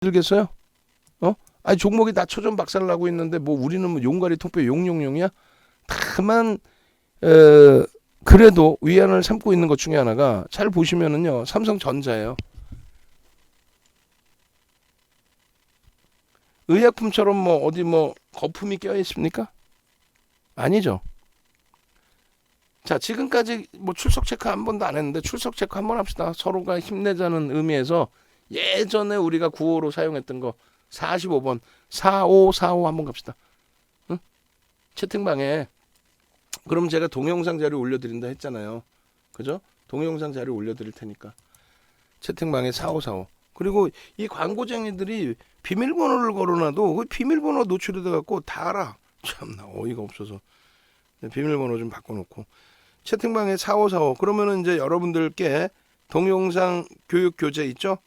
들겠어요? 아니 종목이 다 초전 박살나고 있는데 뭐 우리는 뭐 용가리 통뼈 용용용이야? 다만 그래도 위안을 삼고 있는 것 중에 하나가 잘 보시면은요 삼성전자예요. 의약품처럼 뭐 어디 뭐 거품이 껴 있습니까? 아니죠. 자, 지금까지 뭐 출석 체크 한 번도 안 했는데 출석 체크 한번 합시다. 서로가 힘내자는 의미에서 예전에 우리가 9호로 사용했던 거 45번 4545 한번 갑시다. 응? 채팅방에 그럼 제가 동영상 자료 올려드린다 했잖아요. 그죠? 동영상 자료 올려드릴 테니까 채팅방에 4545 그리고 이 광고쟁이들이 비밀번호를 걸어놔도 그 비밀번호 노출이 돼갖고 다 알아. 참나 어이가 없어서 비밀번호 좀 바꿔놓고 채팅방에 4545 그러면은 이제 여러분들께 동영상 교육 교재 있죠?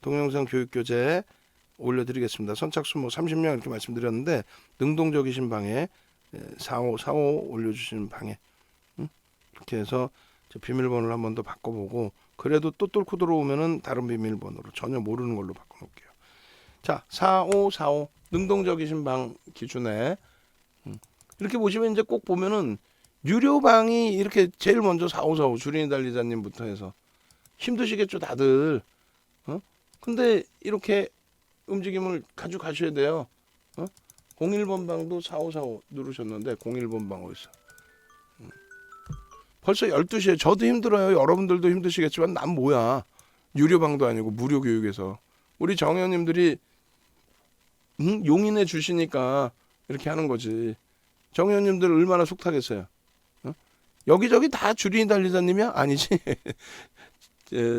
동영상 교육 교재 올려드리겠습니다. 선착순 뭐 30명 이렇게 말씀드렸는데 능동적이신 방에 4545 올려주시는 방에 이렇게 해서 비밀번호를 한 번 더 바꿔보고 그래도 또 뚫고 들어오면은 다른 비밀번호로 전혀 모르는 걸로 바꿔놓을게요. 자 4545 능동적이신 방 기준에 이렇게 보시면 이제 꼭 보면은 유료방이 이렇게 제일 먼저 4545 주린이 달리자님부터 해서 힘드시겠죠 다들. 근데 이렇게 움직임을 가져가셔야 돼요. 01번 방도 4545 누르셨는데 01번 방 어딨어? 벌써 12시에 저도 힘들어요. 여러분들도 힘드시겠지만 난 뭐야. 유료방도 아니고 무료 교육에서 우리 정의원님들이 용인해 주시니까 이렇게 하는 거지. 정의원님들 얼마나 속타겠어요. 여기저기 다 주린이 달리자님이야? 아니지.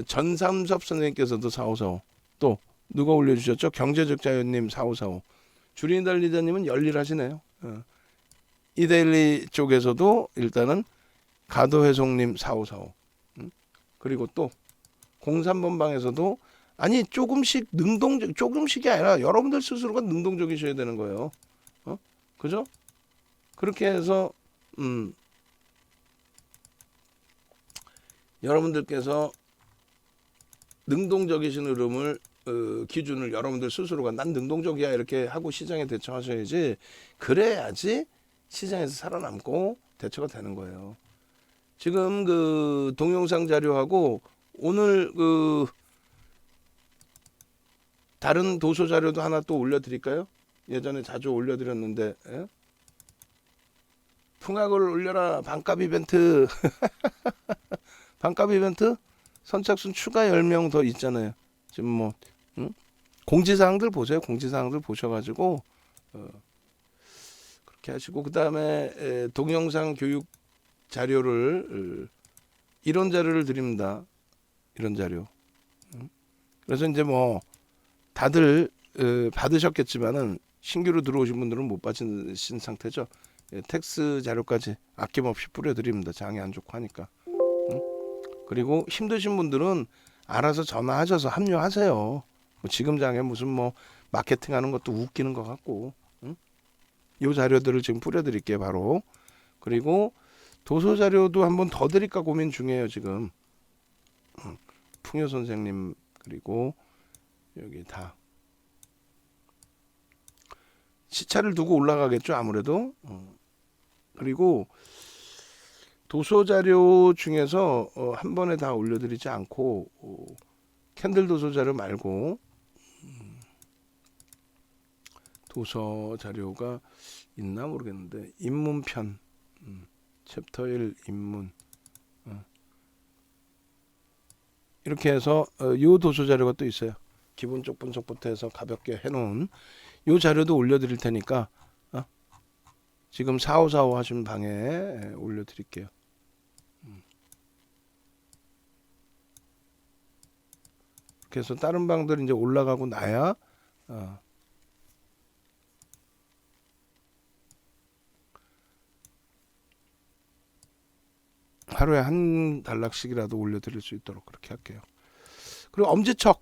전삼섭 선생님께서도 4545 또 누가 올려주셨죠? 경제적 자유님 4545 주린이 달리자님은 열일하시네요. 이데일리 쪽에서도 일단은 가도회송님 4545 그리고 또 03번 방에서도 아니 조금씩 능동적 조금씩이 아니라 여러분들 스스로가 능동적이셔야 되는 거예요. 그죠? 그렇게 해서 여러분들께서 능동적이신 흐름을 기준을 여러분들 스스로가 난 능동적이야 이렇게 하고 시장에 대처하셔야지 그래야지 시장에서 살아남고 대처가 되는 거예요. 지금 그 동영상 자료하고 오늘 그 다른 도서 자료도 하나 또 올려드릴까요? 예전에 자주 올려드렸는데 풍악을 올려라 반값 이벤트 반값 이벤트 선착순 추가 10명 더 있잖아요. 지금 뭐 공지사항들 보세요. 공지사항들 보셔가지고 그렇게 하시고 그 다음에 동영상 교육 자료를 이런 자료를 드립니다. 이런 자료. 그래서 이제 뭐 다들 받으셨겠지만은 신규로 들어오신 분들은 못 받으신 상태죠. 텍스 자료까지 아낌없이 뿌려드립니다. 장이 안 좋고 하니까. 그리고 힘드신 분들은 알아서 전화하셔서 합류하세요. 뭐 지금 장에 무슨 뭐 마케팅하는 것도 웃기는 것 같고, 이 자료들을 지금 뿌려드릴게요 바로. 그리고 도서 자료도 한번 더 드릴까 고민 중이에요 지금. 풍요 선생님 그리고 여기 다 시차를 두고 올라가겠죠 아무래도. 그리고 도서 자료 중에서 한 번에 다 올려드리지 않고 캔들 도서 자료 말고 도서 자료가 있나 모르겠는데 입문편 챕터 1 입문 이렇게 해서 요 도서 자료가 또 있어요. 기본적 분석부터 해서 가볍게 해놓은 요 자료도 올려드릴 테니까 지금 4545 하신 방에 올려드릴게요. 그래서 다른 방들 이제 올라가고 나야 하루에 한 단락씩이라도 올려드릴 수 있도록 그렇게 할게요. 그리고 엄지척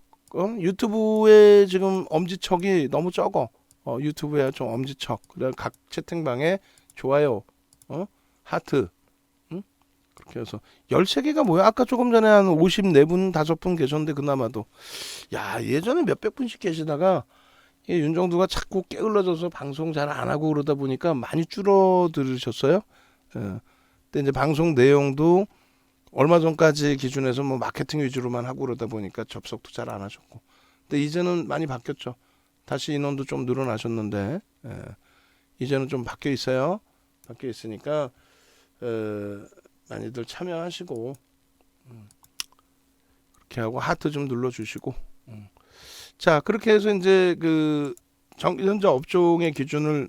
유튜브에 지금 엄지척이 너무 적어. 유튜브에 좀 엄지척 그래 각 채팅방에 좋아요 하트 그래서 13개가 뭐야? 아까 조금 전에 한 54분, 5분 계셨는데 그나마도. 야, 예전에 몇백 분씩 계시다가 이 윤정두가 자꾸 게을러져서 방송 잘 안 하고 그러다 보니까 많이 줄어들으셨어요. 예. 근데 이제 방송 내용도 얼마 전까지 기준에서 뭐 마케팅 위주로만 하고 그러다 보니까 접속도 잘 안 하셨고. 근데 이제는 많이 바뀌었죠. 다시 인원도 좀 늘어나셨는데, 예. 이제는 좀 바뀌어 있어요. 바뀌어 있으니까 많이들 참여하시고 그렇게 하고 하트 좀 눌러주시고. 자, 그렇게 해서 이제 그 전자 업종의 기준을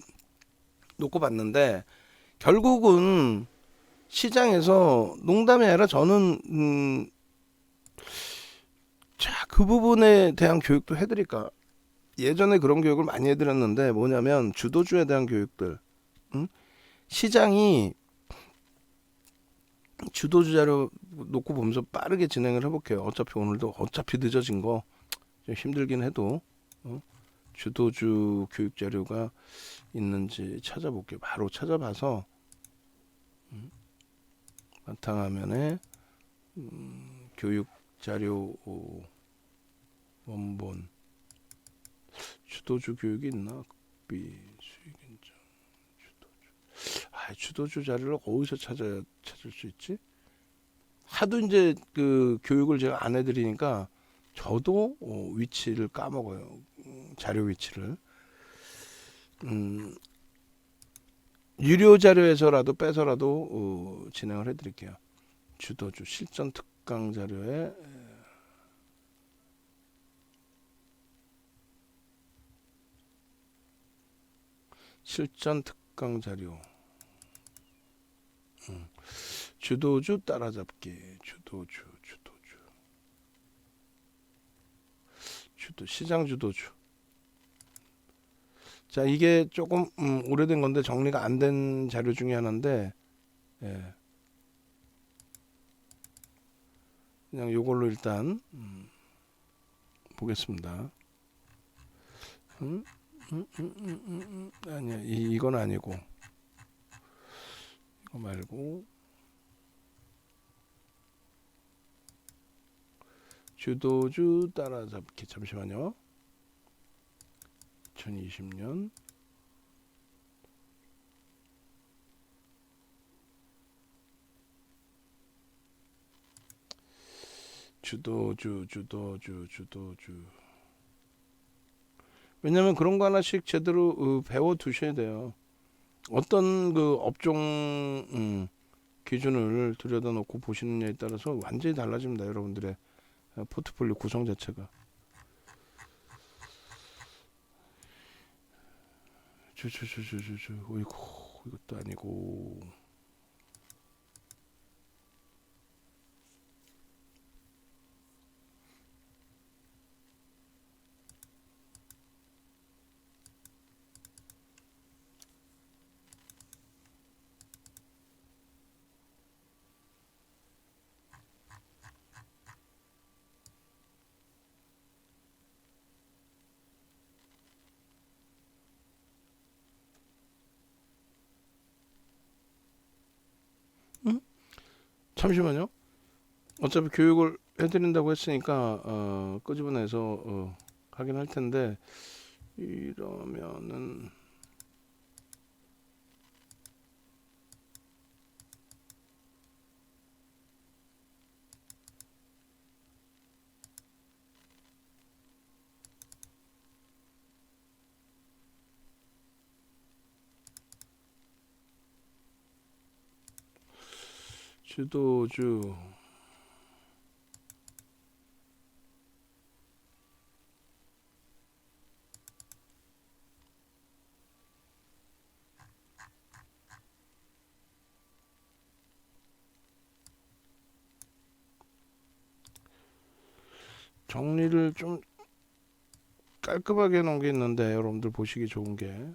놓고 봤는데 결국은 시장에서 농담이 아니라 저는 자, 그 부분에 대한 교육도 해드릴까. 예전에 그런 교육을 많이 해드렸는데 뭐냐면 주도주에 대한 교육들. 시장이 주도주 자료 놓고 보면서 빠르게 진행을 해볼게요. 어차피 오늘도 어차피 늦어진 거 좀 힘들긴 해도 주도주 교육 자료가 있는지 찾아볼게요. 바로 찾아봐서 바탕화면에 교육 자료 원본 주도주 교육이 있나? 비 수익 인정 주도주. 주도주 자료를 어디서 찾을 수 있지? 하도 이제 그 교육을 제가 안 해드리니까 저도 위치를 까먹어요. 자료 위치를. 유료 자료에서라도 빼서라도 진행을 해드릴게요. 주도주 실전 특강 자료에 실전 특강 자료. 주도주 따라잡기. 주도 시장 주도주. 자, 이게 조금 오래된 건데 정리가 안 된 자료 중에 하나인데, 예. 그냥 요걸로 일단 보겠습니다. 아니야, 이건 아니고 이거 말고 주도주 따라잡기. 잠시만요. 2020년 주도주. 왜냐면 그런 거 하나씩 제대로 배워 두셔야 돼요. 어떤 그 업종 기준을 들여다놓고 보시느냐에 따라서 완전히 달라집니다. 여러분들의 포트폴리오 구성 자체가. 어이구, 이것도 아니고. 잠시만요. 어차피 교육을 해드린다고 했으니까 끄집어내서 하긴 할 텐데 이러면은 주도주 정리를 좀 깔끔하게 해놓은 게 있는데 여러분들 보시기 좋은 게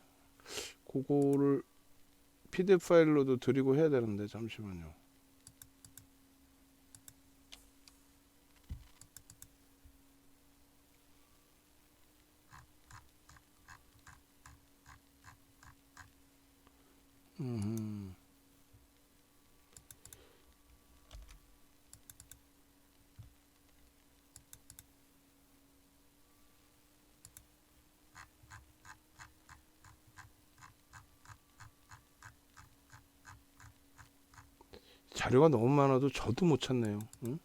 그거를 PDF 파일로도 드리고 해야 되는데 잠시만요. 자료가 너무 많아도 저도 못 찾네요. 응?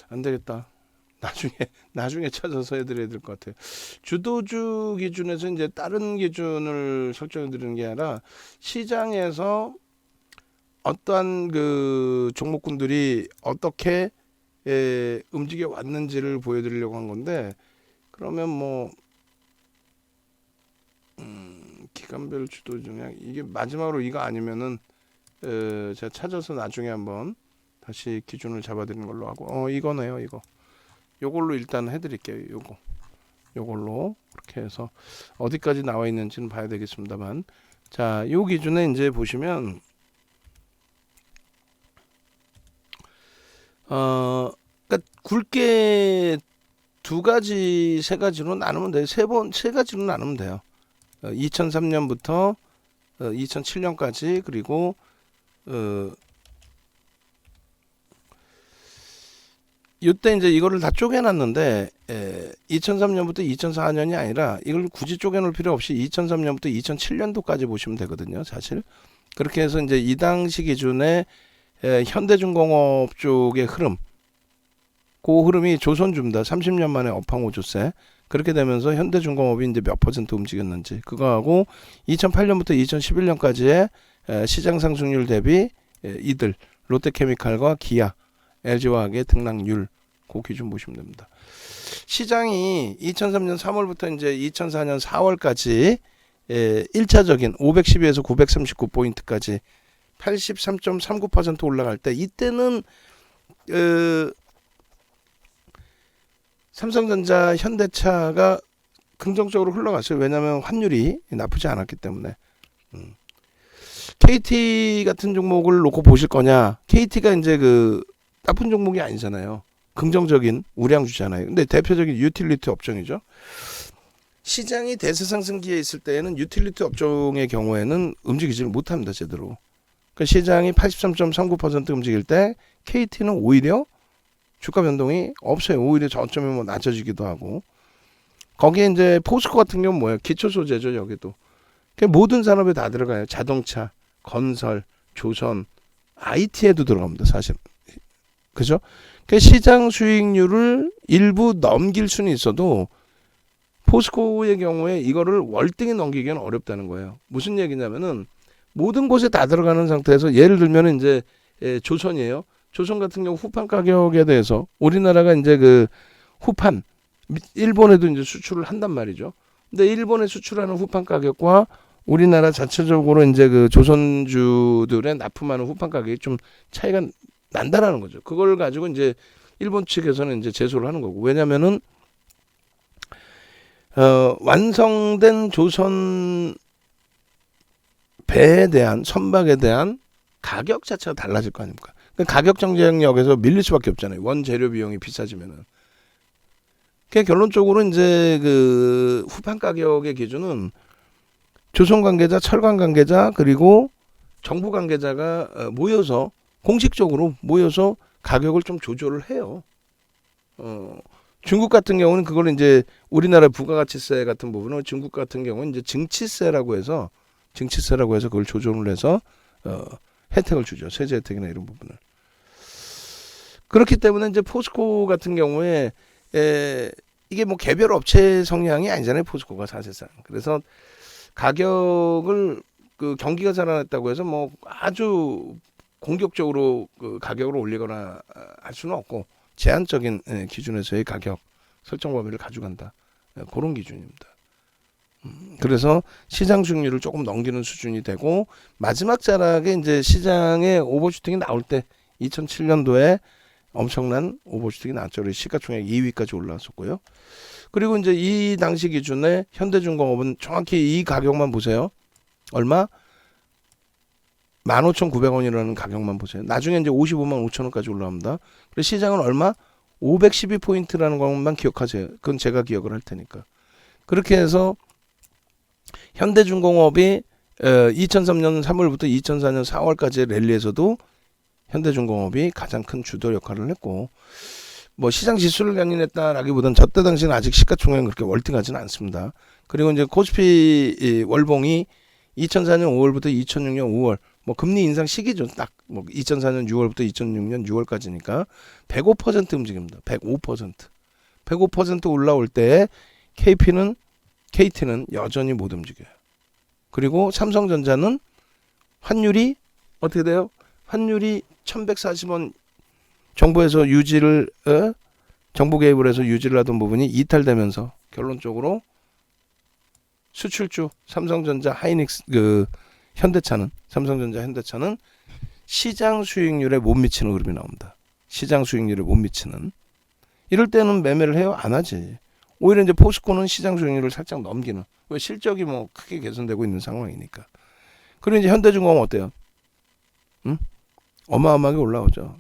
안 되겠다. 나중에 찾아서 해드려야 될 것 같아요. 주도주 기준에서 이제 다른 기준을 설정해 드리는 게 아니라 시장에서 어떠한 그 종목군들이 어떻게 움직여 왔는지를 보여드리려고 한 건데, 그러면 뭐 기간별 주도 중량 이게 마지막으로 이거 아니면은 제가 찾아서 나중에 한번 다시 기준을 잡아드리는 걸로 하고, 이거네요. 요걸로 일단 해드릴게요. 요걸로 그렇게 해서 어디까지 나와 있는지는 봐야 되겠습니다만, 자, 요 기준에 이제 보시면 그러니까 굵게 세 가지로 나누면 돼요. 세 가지로 나누면 돼요. 2003년부터 2007년까지, 그리고 이때 이제 이거를 다 쪼개놨는데 2003년부터 2004년이 아니라 이걸 굳이 쪼개놓을 필요 없이 2003년부터 2007년도까지 보시면 되거든요. 사실 그렇게 해서 이제 이 당시 기준에 현대중공업 쪽의 흐름, 그 흐름이 조선주입니다. 30년 만에 업황호조세. 그렇게 되면서 현대중공업이 이제 몇 퍼센트 움직였는지 그거하고 2008년부터 2011년까지의 시장 상승률 대비 이들 롯데케미칼과 기아, LG화학의 등락률, 그 기준 보시면 됩니다. 시장이 2003년 3월부터 이제 2004년 4월까지 1차적인 512에서 939포인트까지 83.39% 올라갈 때, 이때는 삼성전자, 현대차가 긍정적으로 흘러갔어요. 왜냐하면 환율이 나쁘지 않았기 때문에. KT 같은 종목을 놓고 보실 거냐? KT가 이제 그 나쁜 종목이 아니잖아요. 긍정적인 우량주잖아요. 근데 대표적인 유틸리티 업종이죠. 시장이 대세 상승기에 있을 때에는 유틸리티 업종의 경우에는 움직이지를 못합니다. 제대로. 그러니까 시장이 83.39% 움직일 때 KT는 오히려 주가 변동이 없어요. 오히려 저점이 뭐 낮아지기도 하고. 거기에 이제 포스코 같은 경우는 뭐예요? 기초 소재죠. 여기도. 모든 산업에 다 들어가요. 자동차, 건설, 조선, IT에도 들어갑니다. 사실. 그죠? 시장 수익률을 일부 넘길 수는 있어도 포스코의 경우에 이거를 월등히 넘기기는 어렵다는 거예요. 무슨 얘기냐면은 모든 곳에 다 들어가는 상태에서, 예를 들면 이제 조선이에요. 조선 같은 경우 후판 가격에 대해서 우리나라가 이제 그 후판, 일본에도 이제 수출을 한단 말이죠. 근데 일본에 수출하는 후판 가격과 우리나라 자체적으로 이제 그 조선주들의 납품하는 후판 가격이 좀 차이가 난다라는 거죠. 그걸 가지고 이제 일본 측에서는 이제 제소를 하는 거고. 왜냐면은 완성된 조선 배에 대한, 선박에 대한 가격 자체가 달라질 거 아닙니까? 가격 경쟁력에서 밀릴 수밖에 없잖아요. 원재료 비용이 비싸지면은. 결론적으로 이제 그 후판 가격의 기준은 조선 관계자, 철강 관계자, 그리고 정부 관계자가 모여서, 공식적으로 모여서 가격을 좀 조절을 해요. 중국 같은 경우는 그걸 이제 우리나라 부가가치세 같은 부분을, 중국 같은 경우는 이제 증치세라고 해서 그걸 조정을 해서 혜택을 주죠. 세제 혜택이나 이런 부분을. 그렇기 때문에 이제 포스코 같은 경우에 이게 뭐 개별 업체 성향이 아니잖아요. 포스코가 사실상. 그래서 가격을 그 경기가 살아났다고 해서 뭐 아주 공격적으로 그 가격을 올리거나 할 수는 없고, 제한적인 기준에서의 가격 설정 범위를 가져간다. 그런 기준입니다. 그래서 시장 수익률을 조금 넘기는 수준이 되고, 마지막 자락에 이제 시장의 오버슈팅이 나올 때 2007년도에 엄청난 오버슈팅이 나왔죠. 시가총액 2위까지 올라왔었고요. 그리고 이제 이 당시 기준에 현대중공업은 정확히 이 가격만 보세요. 얼마? 15,900원이라는 가격만 보세요. 나중에 이제 55만 5천 원까지 올라옵니다. 그래서 시장은 얼마? 512포인트라는 것만 기억하세요. 그건 제가 기억을 할 테니까. 그렇게 해서 현대중공업이 2003년 3월부터 2004년 4월까지의 랠리에서도 현대중공업이 가장 큰 주도 역할을 했고, 뭐 시장 지수를 견인했다라기보다는 저때 당시는 아직 시가총액은 그렇게 월등하지는 않습니다. 그리고 이제 코스피 월봉이 2004년 5월부터 2006년 5월 뭐 금리 인상 시기죠. 딱 뭐 2004년 6월부터 2006년 6월까지니까 105% 움직입니다. 105%. 105% 올라올 때 KT는 여전히 못 움직여요. 그리고 삼성전자는 환율이 어떻게 돼요? 환율이 1140원 정부에서 유지를 정부 개입을 해서 유지를 하던 부분이 이탈되면서 결론적으로 수출주 삼성전자 하이닉스 삼성전자 현대차는 시장 수익률에 못 미치는 흐름이 나옵니다. 시장 수익률에 못 미치는. 이럴 때는 매매를 해요? 안 하지. 오히려 이제 포스코는 시장 수익률을 살짝 넘기는. 왜 실적이 뭐 크게 개선되고 있는 상황이니까. 그리고 이제 현대중공업 어때요? 응? 어마어마하게 올라오죠.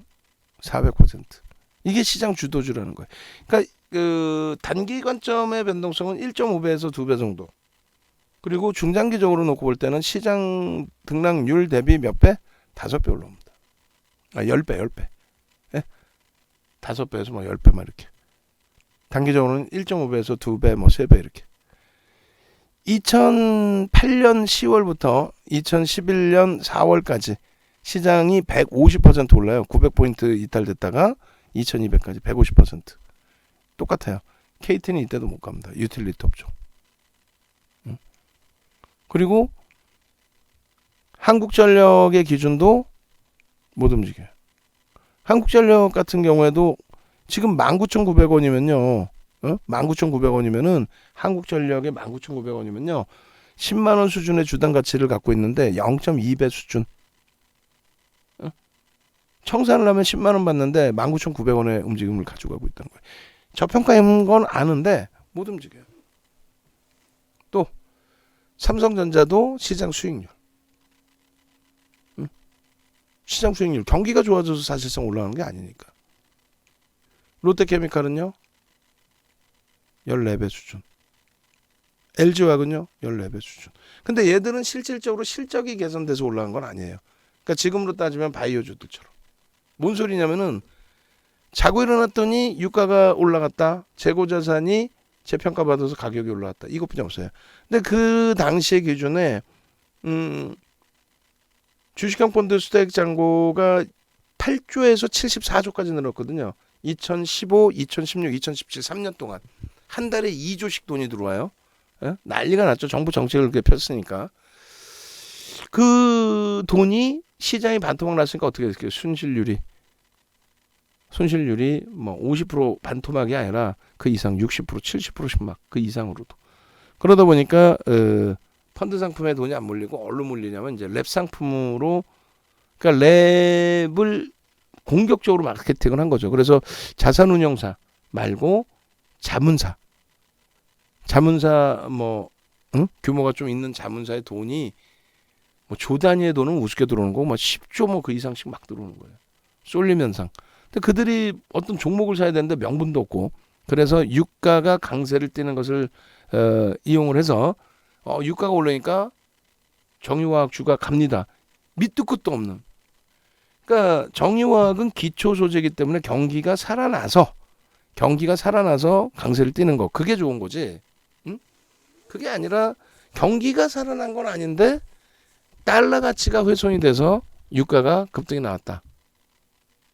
400%. 이게 시장 주도주라는 거예요. 그러니까 그 단기 관점의 변동성은 1.5배에서 2배 정도. 그리고 중장기적으로 놓고 볼 때는 시장 등락률 대비 몇 배? 5배 올라옵니다. 10배. 예? 5배에서 뭐 10배만 이렇게. 단기적으로는 1.5배에서 2배, 뭐 3배 이렇게. 2008년 10월부터 2011년 4월까지 시장이 150% 올라요. 900포인트 이탈됐다가 2200까지 150%. 똑같아요. KT는 이때도 못 갑니다. 유틸리티 업종. 그리고 한국전력의 기준도 못 움직여요. 한국전력 같은 경우에도 지금 19,900원이면요. 19,900원이면은 한국전력의 19,900원이면요. 10만 원 수준의 주당 가치를 갖고 있는데 0.2배 수준. 청산을 하면 10만 원 받는데 19,900원의 움직임을 가져가고 있다는 거예요. 저평가인 건 아는데 못 움직여요. 또 삼성전자도 시장 수익률. 시장 수익률. 경기가 좋아져서 사실상 올라가는 게 아니니까. 롯데케미칼은요. 14배 수준. LG화학은요. 14배 수준. 근데 얘들은 실질적으로 실적이 개선돼서 올라간 건 아니에요. 그러니까 지금으로 따지면 바이오주들처럼. 뭔 소리냐면은 자고 일어났더니 유가가 올라갔다. 재고자산이 재평가받아서 가격이 올라갔다. 이것뿐이 없어요. 근데 그 당시의 기준에 주식형 펀드 수익 잔고가 8조에서 74조까지 늘었거든요. 2015, 2016, 2017 3년 동안 한 달에 2조씩 돈이 들어와요. 예? 난리가 났죠. 정부 정책을 그렇게 폈으니까. 그 돈이 시장이 반토막 났으니까 어떻게 됐을까요? 손실률이 뭐 50% 반토막이 아니라 그 이상 60%, 70%씩 막 그 이상으로도. 그러다 보니까 펀드 상품에 돈이 안 몰리고 어디로 몰리냐면 이제 랩 상품으로, 그러니까 랩을 공격적으로 마케팅을 한 거죠. 그래서 자산운용사 말고 자문사 뭐 규모가 좀 있는 자문사의 돈이 뭐 조 단위의 돈은 우습게 들어오는 거고 뭐 10조 뭐 그 이상씩 막 들어오는 거예요. 쏠림 현상. 근데 그들이 어떤 종목을 사야 되는데 명분도 없고, 그래서 유가가 강세를 띠는 것을 이용을 해서 유가가 올라니까 정유화학주가 갑니다. 밑도 끝도 없는. 그러니까 정유화학은 기초 소재이기 때문에 경기가 살아나서 강세를 띠는 거, 그게 좋은 거지. 응? 그게 아니라 경기가 살아난 건 아닌데 달러 가치가 훼손이 돼서 유가가 급등이 나왔다.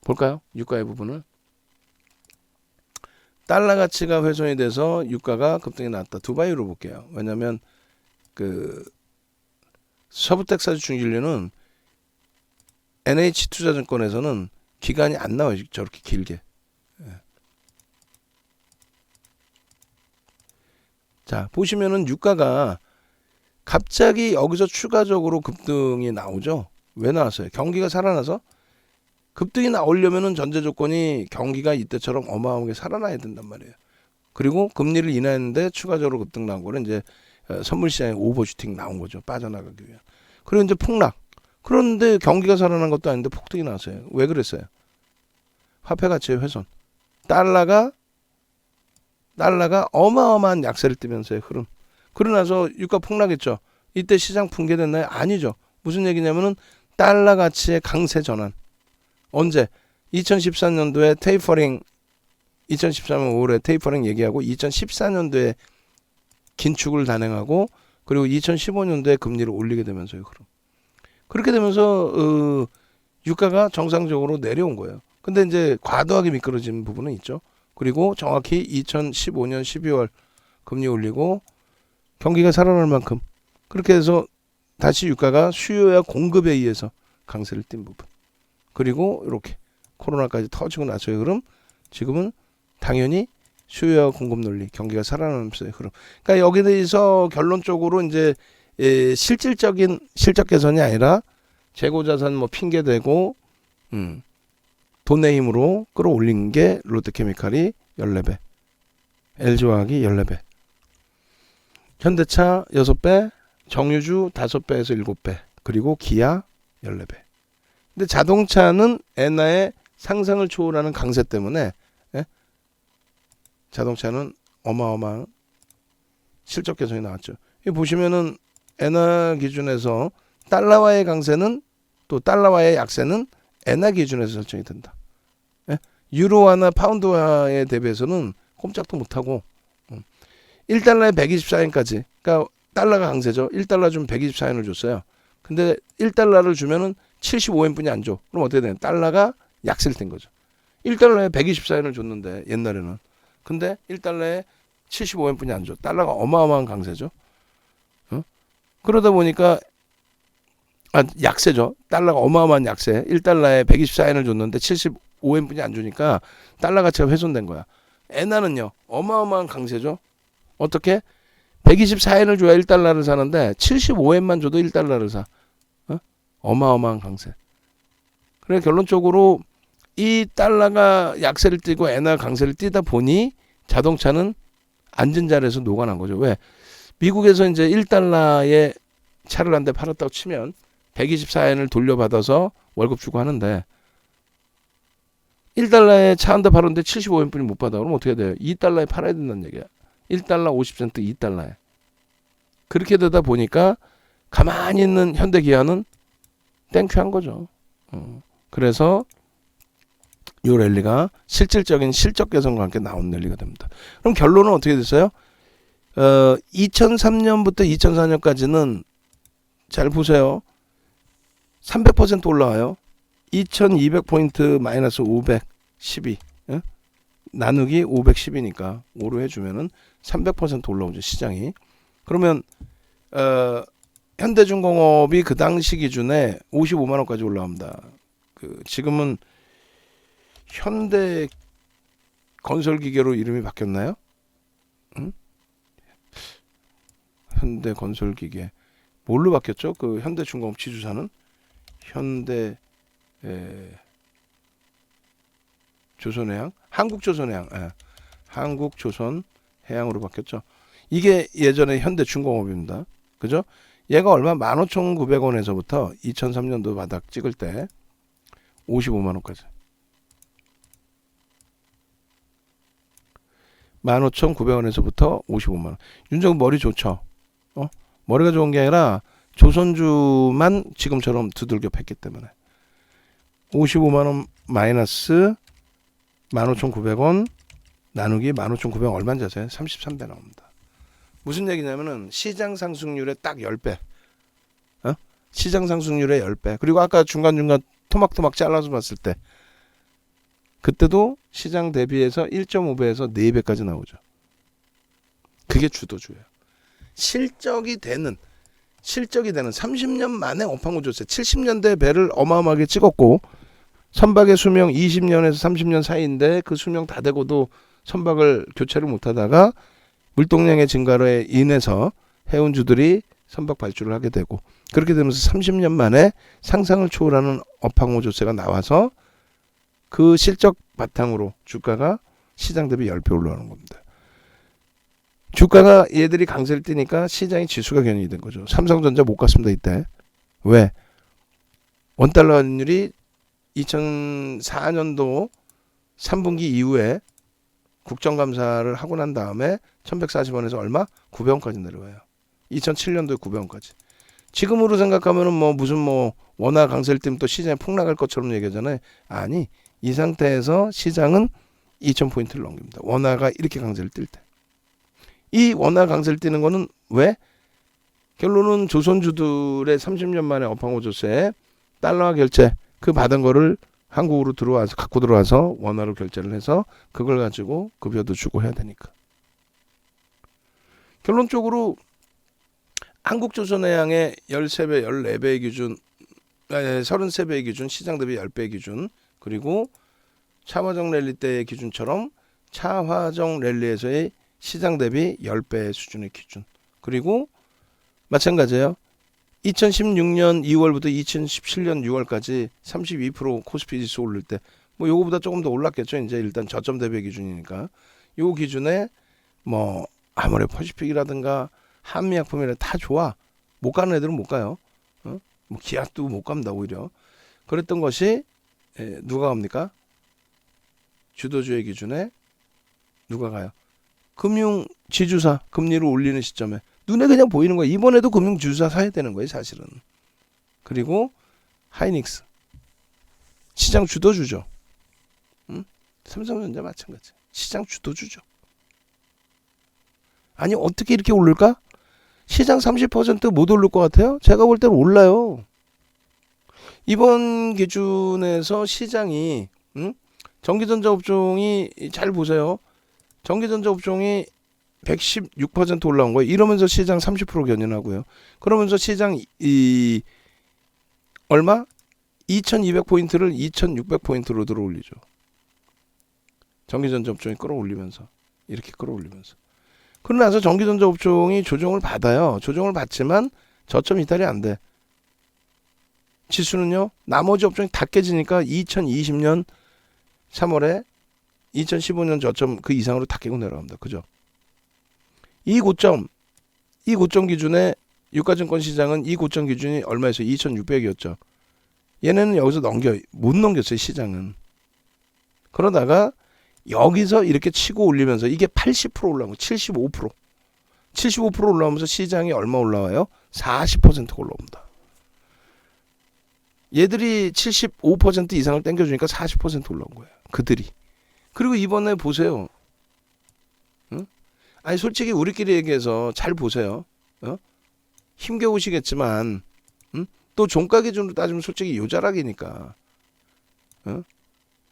볼까요? 유가의 부분을. 달러 가치가 훼손이 돼서 유가가 급등이 나왔다. 두바이로 볼게요. 왜냐하면 그 서부 텍사스 중진료는 NH투자증권에서는 기간이 안 나와요. 저렇게 길게. 자, 보시면은 유가가 갑자기 여기서 추가적으로 급등이 나오죠. 왜 나왔어요? 경기가 살아나서. 급등이 나오려면은 전제 조건이 경기가 이때처럼 어마어마하게 살아나야 된단 말이에요. 그리고 금리를 인하했는데 추가적으로 급등 나온 거는 이제 선물 시장에 오버슈팅 나온 거죠. 빠져나가기 위한. 그리고 이제 폭락. 그런데 경기가 살아난 것도 아닌데 폭등이 나왔어요. 왜 그랬어요? 화폐 가치의 훼손. 달러가 어마어마한 약세를 띠면서의 흐름. 그러고 나서 유가 폭락했죠. 이때 시장 붕괴됐나요? 아니죠. 무슨 얘기냐면은 달러 가치의 강세 전환. 언제? 2014년도에 테이퍼링 2013년 5월에 테이퍼링 얘기하고 2014년도에 긴축을 단행하고 그리고 2015년도에 금리를 올리게 되면서요. 그렇게 되면서 유가가 정상적으로 내려온 거예요. 근데 이제 과도하게 미끄러진 부분은 있죠. 그리고 정확히 2015년 12월 금리 올리고 경기가 살아날 만큼 그렇게 해서 다시 유가가 수요와 공급에 의해서 강세를 띈 부분. 그리고 이렇게 코로나까지 터지고 나서의 흐름. 지금은 당연히 수요와 공급 논리, 경기가 살아나면서의 흐름. 그러니까 여기에 대해서 결론적으로 이제 실질적인 실적 개선이 아니라 재고자산 뭐 핑계 대고 돈의 힘으로 끌어올린 게 롯데케미칼이 14배, LG화학이 14배, 현대차 6배, 정유주 5배에서 7배, 그리고 기아 14배. 근데 자동차는 엔화의 상상을 초월하는 강세 때문에 자동차는 어마어마한 실적 개선이 나왔죠. 이 보시면은 엔화 기준에서 달러와의 강세는 또 달러와의 약세는 엔화 기준에서 설정이 된다. 유로화나 파운드화에 대비해서는 꼼짝도 못하고 1달러에 124엔까지. 그러니까 달러가 강세죠. 1달러 주면 124엔을 줬어요. 근데 1달러를 주면은 75엔뿐이 안 줘. 그럼 어떻게 되냐? 달러가 약세를 뗀 거죠. 1달러에 124엔을 줬는데 옛날에는. 근데 1달러에 75엔뿐이 안 줘. 달러가 어마어마한 강세죠. 그러다 보니까 약세죠. 달러가 어마어마한 약세. 1달러에 124엔을 줬는데 75엔뿐이 안 주니까 달러 가치가 훼손된 거야. 엔화는요. 어마어마한 강세죠. 어떻게? 124엔을 줘야 1달러를 사는데 75엔만 줘도 1달러를 사. 어마어마한 강세. 그래 결론적으로 이 달러가 약세를 띠고 엔화 강세를 띠다 보니 자동차는 앉은 자리에서 녹아난 거죠. 왜? 미국에서 이제 1달러에 차를 한 대 팔았다고 치면 124엔을 돌려받아서 월급 주고 하는데 1달러에 차 한 대 팔았는데 75엔뿐이 못 받아. 그럼 어떻게 돼요? 2달러에 팔아야 된다는 얘기야. 1달러 50센트 2달러에. 그렇게 되다 보니까 가만히 있는 현대기아는 땡큐한 거죠. 그래서 이 랠리가 실질적인 실적 개선과 함께 나온 랠리가 됩니다. 그럼 결론은 어떻게 됐어요? 2003년부터 2004년까지는 잘 보세요. 300% 올라와요. 2200포인트 마이너스 512 나누기 510이니까 5로 해주면은 300% 올라오죠. 시장이. 그러면 현대중공업이 그 당시 기준에 55만원까지 올라옵니다. 지금은 현대건설기계로 이름이 바뀌었나요? 현대건설기계 뭘로 바뀌었죠? 그 현대중공업 지주사는 조선해양, 한국조선해양, 한국조선해양으로 바뀌었죠. 이게 예전에 현대중공업입니다. 그죠? 얘가 얼마? 15,900원에서부터 2003년도 바닥 찍을 때 55만원까지. 15,900원에서부터 55만원. 윤정은 머리 좋죠? 머리가 좋은 게 아니라 조선주만 지금처럼 두들겨 팼기 때문에 55만원 마이너스 15,900원 나누기 15,900원 얼마인지 아세요? 33배 나옵니다. 무슨 얘기냐면은 시장 상승률의 딱 10배. 시장 상승률의 10배. 그리고 아까 중간중간 토막토막 잘라서 봤을 때 그때도 시장 대비해서 1.5배에서 4배까지 나오죠. 그게 주도주예요. 실적이 되는 30년 만에 업황 구조세 70년대 배를 어마어마하게 찍었고 선박의 수명 20년에서 30년 사이인데 그 수명 다 되고도 선박을 교체를 못하다가 물동량의 증가로 인해서 해운주들이 선박 발주를 하게 되고 그렇게 되면서 30년 만에 상상을 초월하는 업황호조세가 나와서 그 실적 바탕으로 주가가 시장 대비 10배 올라가는 겁니다. 주가가 얘들이 강세를 띠니까 시장의 지수가 견인이 된 거죠. 삼성전자 못 갔습니다. 이때. 왜? 원달러 환율이 2004년도 3분기 이후에 국정감사를 하고 난 다음에 1140원에서 얼마? 900원까지 내려와요. 2007년도에 900원까지. 지금으로 생각하면은 무슨 원화 강세를 띠면 또 시장이 폭락할 것처럼 얘기하잖아요. 아니, 이 상태에서 시장은 2000포인트를 넘깁니다. 원화가 이렇게 강세를 뛸 때. 이 원화 강세를 띄는 거는 왜? 결론은 조선주들의 30년 만에 업황 호조세 달러화 결제 그 받은 거를 한국으로 들어와서 갖고 들어와서 원화로 결제를 해서 그걸 가지고 급여도 주고 해야 되니까. 결론적으로 한국조선해양의 13배, 14배의 기준, 33배의 기준, 시장 대비 10배의 기준, 그리고 차화정 랠리 때의 기준처럼 차화정 랠리에서의 시장 대비 10배 수준의 기준. 그리고 마찬가지예요. 2016년 2월부터 2017년 6월까지 32% 코스피 지수 오를 때, 뭐 요거보다 조금 더 올랐겠죠. 이제 일단 저점 대비 기준이니까. 요 기준에 뭐 아모레 퍼시픽이라든가 한미약품이라 다 좋아. 못 가는 애들은 못 가요. 뭐 기아도 못 갑니다 오히려. 그랬던 것이 누가 갑니까? 주도주의 기준에 누가 가요? 금융 지주사 금리를 올리는 시점에 눈에 그냥 보이는 거예요. 이번에도 금융 지주사 사야 되는 거예요 사실은. 그리고 하이닉스 시장 주도주죠. 삼성전자 마찬가지. 시장 주도주죠. 아니 어떻게 이렇게 오를까? 시장 30% 못 오를 것 같아요? 제가 볼 때는 올라요. 이번 기준에서 시장이 전기전자 업종이 잘 보세요. 전기전자 업종이 116% 올라온 거예요. 이러면서 시장 30% 견인하고요. 그러면서 시장 얼마? 2200포인트를 2600포인트로 들어올리죠. 전기전자 업종이 끌어올리면서 이렇게 끌어올리면서. 그러고 나서 전기전자 업종이 조정을 받아요. 조정을 받지만 저점 이탈이 안 돼. 지수는요. 나머지 업종이 다 깨지니까 2020년 3월에 2015년 저점 그 이상으로 다 깨고 내려갑니다. 그죠? 이 고점 기준에 유가증권 시장은 이 고점 기준이 얼마였어요? 2600이었죠. 얘네는 여기서 못 넘겼어요. 시장은. 그러다가 여기서 이렇게 치고 올리면서 이게 80% 올라온 거 75% 올라오면서 시장이 얼마 올라와요? 40% 올라옵니다. 얘들이 75% 이상을 땡겨주니까 40% 올라온 거예요. 그들이. 그리고 이번에 보세요. 아니 솔직히 우리끼리 얘기해서 잘 보세요. 힘겨우시겠지만 또 종가 기준으로 따지면 솔직히 요자락이니까.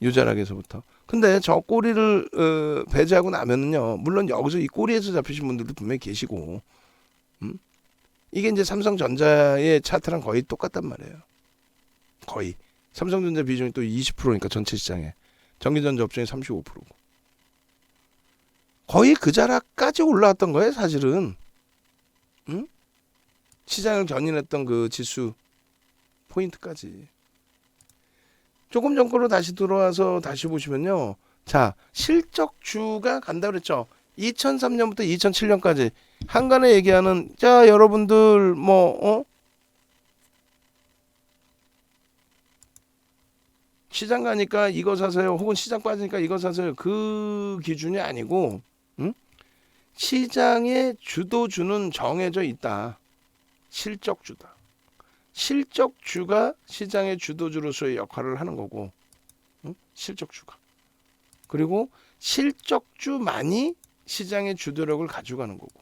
요자락에서부터. 근데 저 꼬리를 배제하고 나면은요. 물론 여기서 이 꼬리에서 잡히신 분들도 분명히 계시고 이게 이제 삼성전자의 차트랑 거의 똑같단 말이에요. 거의. 삼성전자 비중이 또 20%니까 전체 시장에. 전기전자 업종이 35%고. 거의 그 자락까지 올라왔던 거예요 사실은. 시장을 견인했던 그 지수 포인트까지. 조금 전 거로 다시 들어와서 다시 보시면요. 자, 실적주가 간다 그랬죠. 2003년부터 2007년까지 한간에 얘기하는 자 여러분들 시장 가니까 이거 사세요. 혹은 시장 빠지니까 이거 사세요. 그 기준이 아니고 시장의 주도주는 정해져 있다. 실적주다. 실적주가 시장의 주도주로서의 역할을 하는 거고 실적주가. 그리고 실적주만이 시장의 주도력을 가져가는 거고.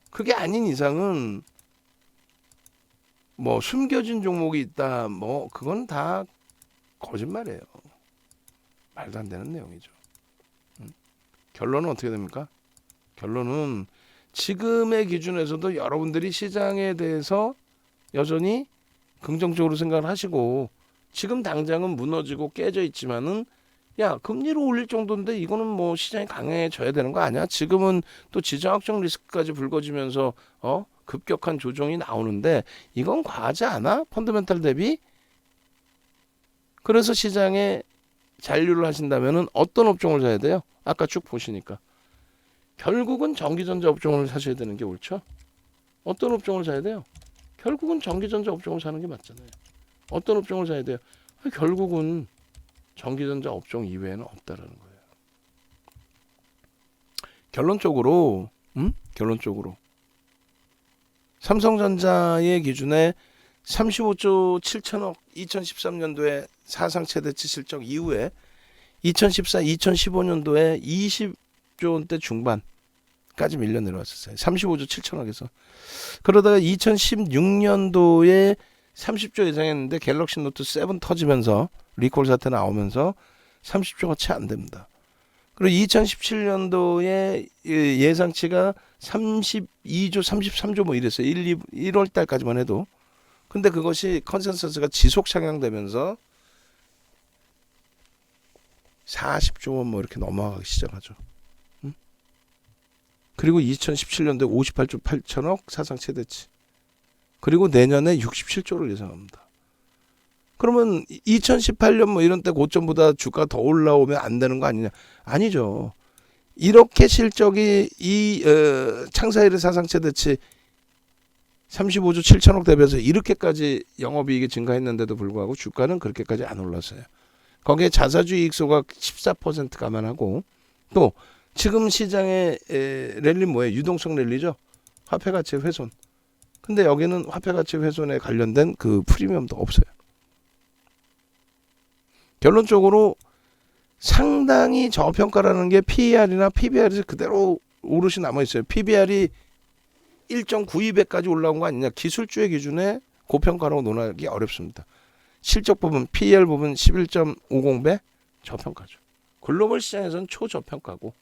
그게 아닌 이상은 뭐 숨겨진 종목이 있다. 뭐 그건 다 거짓말이에요. 말도 안 되는 내용이죠. 결론은 어떻게 됩니까? 결론은 지금의 기준에서도 여러분들이 시장에 대해서 여전히 긍정적으로 생각을 하시고 지금 당장은 무너지고 깨져 있지만은 야 금리를 올릴 정도인데 이거는 뭐 시장이 강해져야 되는 거 아니야? 지금은 또 지정학적 리스크까지 불거지면서 급격한 조정이 나오는데 이건 과하지 않아? 펀더멘탈 대비? 그래서 시장에 잔류를 하신다면은 어떤 업종을 사야 돼요? 아까 쭉 보시니까 결국은 전기전자 업종을 사셔야 되는 게 옳죠. 어떤 업종을 사야 돼요? 결국은 전기전자 업종을 사는 게 맞잖아요. 어떤 업종을 사야 돼요? 결국은 전기전자 업종 이외에는 없다라는 거예요. 결론적으로 삼성전자의 기준에 35조 7천억 2013년도에 사상 최대치 실적 이후에 2014, 2015년도에 20조 원대 중반까지 밀려 내려왔었어요. 35조 7천억에서. 그러다가 2016년도에 30조 예상했는데 갤럭시 노트 7 터지면서 리콜 사태 나오면서 30조가 채 안 됩니다. 그리고 2017년도에 예상치가 32조, 33조 뭐 이랬어요. 1월 달까지만 해도. 근데 그것이 컨센서스가 지속 상향되면서 40조 원 뭐 이렇게 넘어가기 시작하죠. 그리고 2017년도에 58조 8천억 사상 최대치. 그리고 내년에 67조를 예상합니다. 그러면 2018년 뭐 이런 때 고점보다 주가 더 올라오면 안 되는 거 아니냐? 아니죠. 이렇게 실적이 이 창사일의 사상 최대치 35조 7천억 대비해서 이렇게까지 영업이익이 증가했는데도 불구하고 주가는 그렇게까지 안 올랐어요. 거기에 자사주 이익소가 14% 감안하고 또 지금 시장의 랠리 뭐예요? 유동성 랠리죠. 화폐가치 훼손. 근데 여기는 화폐가치 훼손에 관련된 그 프리미엄도 없어요. 결론적으로 상당히 저평가라는 게 PER이나 PBR이 그대로 오롯이 남아있어요. PBR이 1.92배까지 올라온 거 아니냐. 기술주의 기준에 고평가라고 논하기 어렵습니다. 실적 부분, PER 부분 11.50배 저평가죠. 글로벌 시장에서는 초저평가고.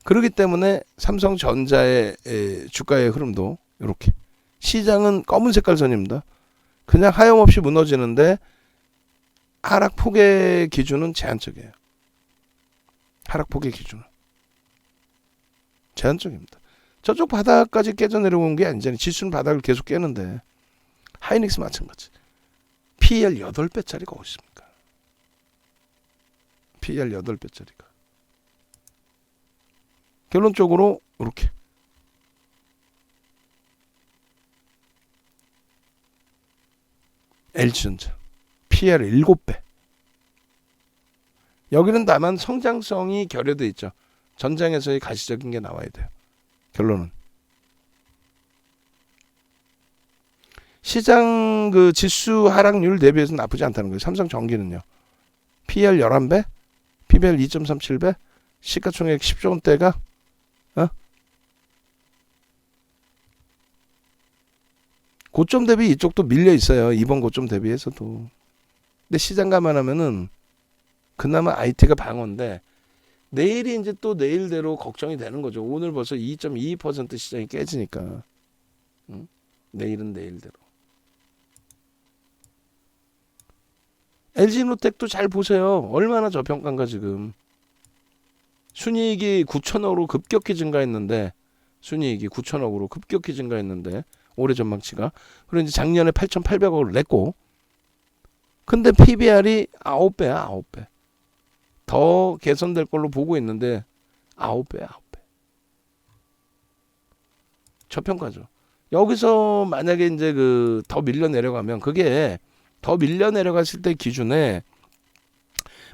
그렇기 때문에 삼성전자의 주가의 흐름도 이렇게. 시장은 검은 색깔 선입니다. 그냥 하염없이 무너지는데 하락폭의 기준은 제한적이에요. 하락폭의 기준은 제한적입니다. 저쪽 바닥까지 깨져 내려온 게 아니잖아요. 지수는 바닥을 계속 깨는데 하이닉스 마찬가지. PER 8배짜리가 어디 있습니까? PER 8배짜리가. 결론적으로 이렇게. LG전자 PER 7배. 여기는 다만 성장성이 결여돼 있죠. 전장에서의 가시적인 게 나와야 돼요. 결론은 시장 그 지수 하락률 대비해서 나쁘지 않다는 거예요. 삼성전기는요. PER 11배, PBR 2.37배, 시가총액 10조 원대가 고점 대비 이쪽도 밀려 있어요. 이번 고점 대비해서도. 근데 시장 감안하면은 그나마 IT가 방어인데 내일이 이제 또 내일대로 걱정이 되는 거죠. 오늘 벌써 2.22% 시장이 깨지니까. 내일은 내일대로. LG노텍도 잘 보세요. 얼마나 저평가인가 지금. 순이익이 9천억으로 급격히 증가했는데 순이익이 9천억으로 급격히 증가했는데 올해 전망치가. 그리고 이제 작년에 8,800억을 냈고 근데 PBR이 9배야 9배. 더 개선될 걸로 보고 있는데 9배. 저평가죠. 여기서 만약에 이제 그 더 밀려 내려가면 그게 더 밀려 내려갔을 때 기준에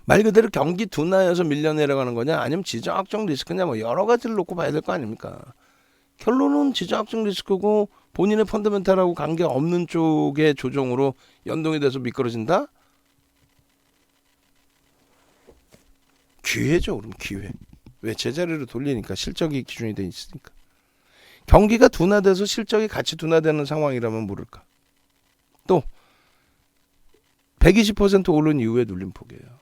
말 그대로 경기 둔화여서 밀려 내려가는 거냐 아니면 지정학적 리스크냐 뭐 여러 가지를 놓고 봐야 될 거 아닙니까? 결론은 지정학적 리스크고 본인의 펀더멘탈하고 관계없는 쪽의 조정으로 연동이 돼서 미끄러진다? 기회죠. 그럼 기회. 왜? 제자리로 돌리니까 실적이 기준이 돼 있으니까. 경기가 둔화돼서 실적이 같이 둔화되는 상황이라면 모를까. 또 120% 오른 이후에 눌림폭이에요.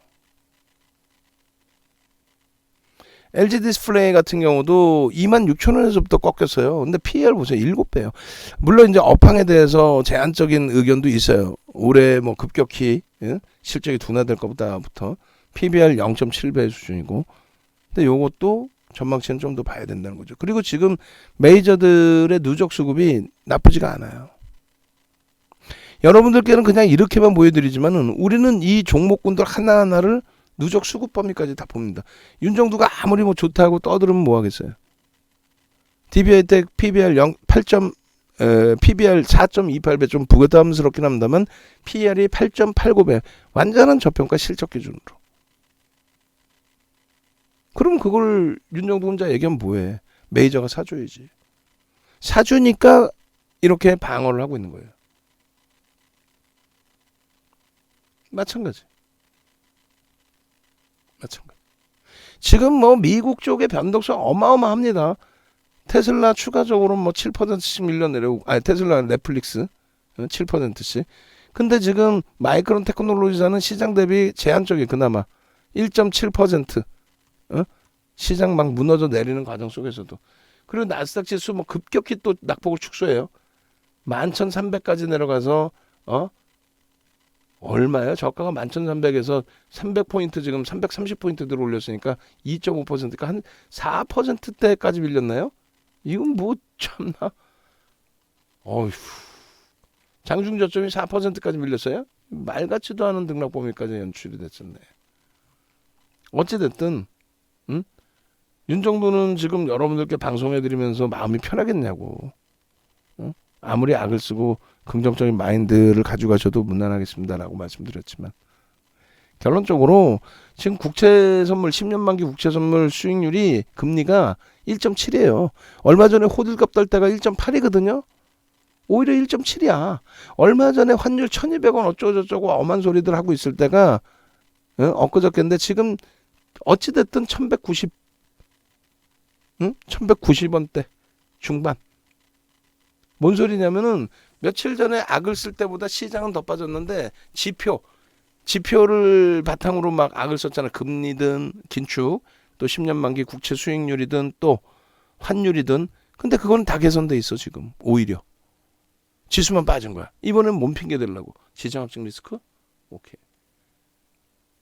LG 디스플레이 같은 경우도 26,000원에서부터 꺾였어요. 근데 PER 보세요. 7배예요. 물론 이제 업황에 대해서 제한적인 의견도 있어요. 올해 뭐 급격히 실적이 둔화될 것보다부터 PBR 0.7배 수준이고. 근데 요것도 전망치는 좀 더 봐야 된다는 거죠. 그리고 지금 메이저들의 누적 수급이 나쁘지가 않아요. 여러분들께는 그냥 이렇게만 보여드리지만은 우리는 이 종목군들 하나하나를 누적 수급 범위까지 다 봅니다. 윤정두가 아무리 뭐 좋다고 떠들으면 뭐 하겠어요. DBI텍 PBR 4.28배 좀 부담스럽긴 합니다만 PER이 8.89배 완전한 저평가 실적 기준으로. 그럼 그걸 윤정두 혼자 얘기하면 뭐해. 메이저가 사줘야지. 사주니까 이렇게 방어를 하고 있는 거예요. 마찬가지. 지금 뭐 미국 쪽의 변동성 어마어마합니다. 테슬라 추가적으로 뭐 7%씩 밀려 내려오고, 아니 테슬라 넷플릭스 7%씩. 근데 지금 마이크론 테크놀로지사는 시장 대비 제한적이 그나마 1.7%. 시장 막 무너져 내리는 과정 속에서도. 그리고 나스닥 지수 뭐 급격히 또 낙폭을 축소해요. 11,300까지 내려가서 얼마예요? 저가가 11,300에서 300포인트 지금 330포인트 들어 올렸으니까 2.5%니까 한 4%대까지 밀렸나요? 이건 뭐 참나. 어휴. 장중 저점이 4%까지 밀렸어요? 말 같지도 않은 등락 범위까지 연출이 됐었네. 어찌 됐든 윤 정도는 지금 여러분들께 방송해드리면서 마음이 편하겠냐고. 아무리 악을 쓰고 긍정적인 마인드를 가지고 가셔도 무난하겠습니다라고 말씀드렸지만, 결론적으로 지금 국채 선물 10년 만기 국채 선물 수익률이 금리가 1.7이에요. 얼마 전에 호들갑 떨 때가 1.8이거든요. 오히려 1.7이야. 얼마 전에 환율 1,200원 어쩌고저쩌고 엄한 소리들 하고 있을 때가 엊그저께인데 지금 어찌됐든 1,190 1,190원대 중반. 뭔 소리냐면은 며칠 전에 악을 쓸 때보다 시장은 더 빠졌는데 지표를 바탕으로 막 악을 썼잖아. 금리든 긴축, 또 10년 만기 국채 수익률이든 또 환율이든. 근데 그거는 다 개선돼 있어 지금. 오히려 지수만 빠진 거야. 이번엔 뭔 핑계 대려고? 지정학적 리스크? 오케이.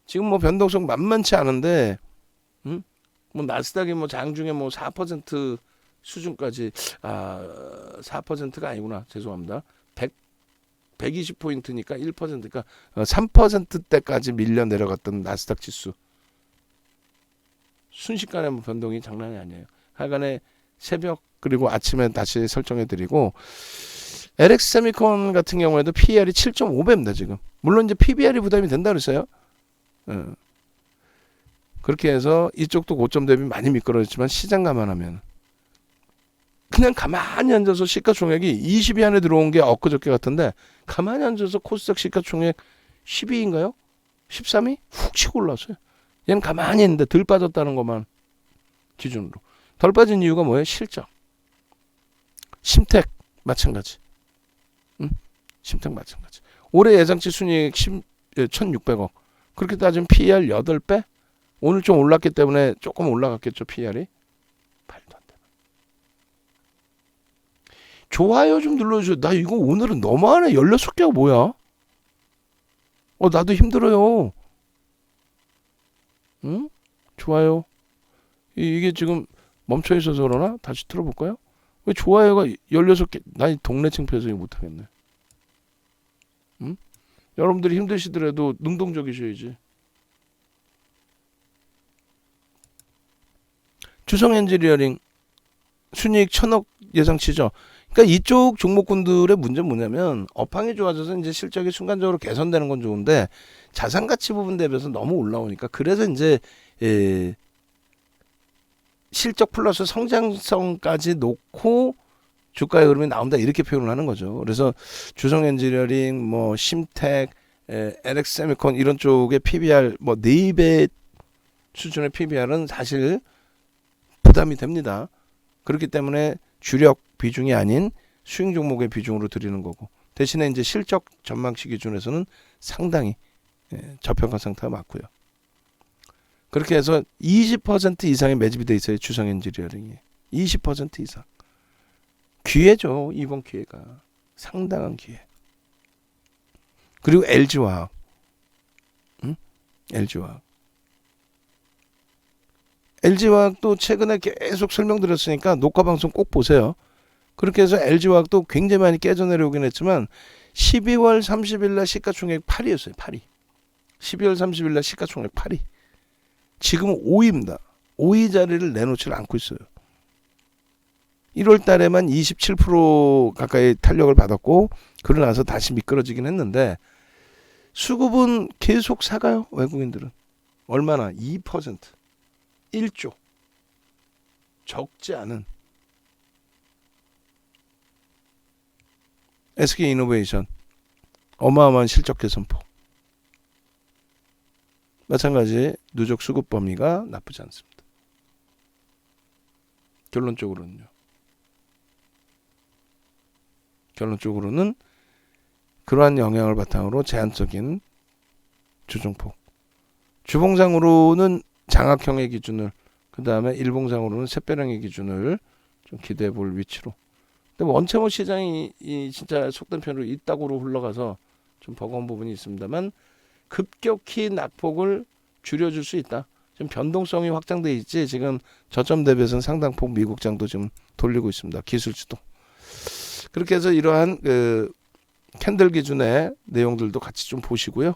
지금 뭐 변동성 만만치 않은데, 뭐 나스닥이 뭐 장중에 뭐 4% 수준까지, 4%가 아니구나. 죄송합니다. 120포인트니까 1%니까 3%대까지 밀려 내려갔던 나스닥 지수. 순식간에 뭐 변동이 장난이 아니에요. 하여간에 새벽 그리고 아침에 다시 설정해드리고, LX 세미콘 같은 경우에도 PER이 7.5배입니다 지금. 물론 이제 PBR이 부담이 된다 그랬어요. 그렇게 해서 이쪽도 고점 대비 많이 미끄러졌지만, 시장 감안하면 그냥 가만히 앉아서 시가총액이 20위 안에 들어온 게 엊그저께 같은데, 가만히 앉아서 코스닥 시가총액 12위인가요? 13위? 훅 치고 올라왔어요. 얘는 가만히 있는데 덜 빠졌다는 것만 기준으로. 덜 빠진 이유가 뭐예요? 실적. 심택 마찬가지. 심택 마찬가지. 올해 예상치 순이익 1,600억. 그렇게 따지면 PER 8배? 오늘 좀 올랐기 때문에 조금 올라갔겠죠, PER이. 말도 안 돼. 좋아요 좀 눌러주세요. 나 이거 오늘은 너무하네. 16개가 뭐야? 나도 힘들어요. 응? 좋아요. 이게 지금 멈춰 있어서 그러나? 다시 틀어볼까요? 왜 좋아요가 16개? 나 동네 창피해서 못하겠네. 여러분들이 힘드시더라도 능동적이셔야지. 주성엔지니어링 순이익 1,000억 예상치죠. 그러니까 이쪽 종목군들의 문제는 뭐냐면, 업황이 좋아져서 이제 실적이 순간적으로 개선되는 건 좋은데, 자산 가치 부분 대비해서 너무 올라오니까, 그래서 이제 실적 플러스 성장성까지 놓고 주가의 흐름이 나온다, 이렇게 표현을 하는 거죠. 그래서 주성 엔지니어링, 뭐 심텍, LX 세미콘 이런 쪽의 PBR 뭐 4배 수준의 PBR은 사실 부담이 됩니다. 그렇기 때문에 주력 비중이 아닌 수익 종목의 비중으로 드리는 거고, 대신에 이제 실적 전망치 기준에서는 상당히 저평가 상태가 맞고요. 그렇게 해서 20% 이상의 매집이 돼 있어요. 주성 엔지니어링이 20% 이상. 기회죠. 이번 기회가 상당한 기회. 그리고 LG화학, LG화학도 최근에 계속 설명드렸으니까 녹화 방송 꼭 보세요. 그렇게 해서 LG화학도 굉장히 많이 깨져 내려오긴 했지만, 12월 30일 날 시가총액 8위였어요. 8위. 12월 30일 날 시가총액 8위. 지금은 5위입니다. 5위 자리를 내놓지 않고 있어요. 1월 달에만 27% 가까이 탄력을 받았고, 그러고 나서 다시 미끄러지긴 했는데, 수급은 계속 사가요. 외국인들은. 얼마나? 2%. 1조. 적지 않은. SK이노베이션 어마어마한 실적 개선폭. 마찬가지 누적 수급 범위가 나쁘지 않습니다. 결론적으로는 그러한 영향을 바탕으로 제한적인 조정폭. 주봉상으로는 장악형의 기준을, 그 다음에 일봉상으로는 샛별형의 기준을 좀 기대해 볼 위치로. 근데 원채무 시장이 진짜 속된 편으로 이따구로 흘러가서 좀 버거운 부분이 있습니다만 급격히 낙폭을 줄여줄 수 있다. 지금 변동성이 확장돼 있지. 지금 저점 대비해서는 상당폭 미국장도 지금 돌리고 있습니다. 기술주도. 그렇게 해서 이러한 캔들 기준의 내용들도 같이 좀 보시고요.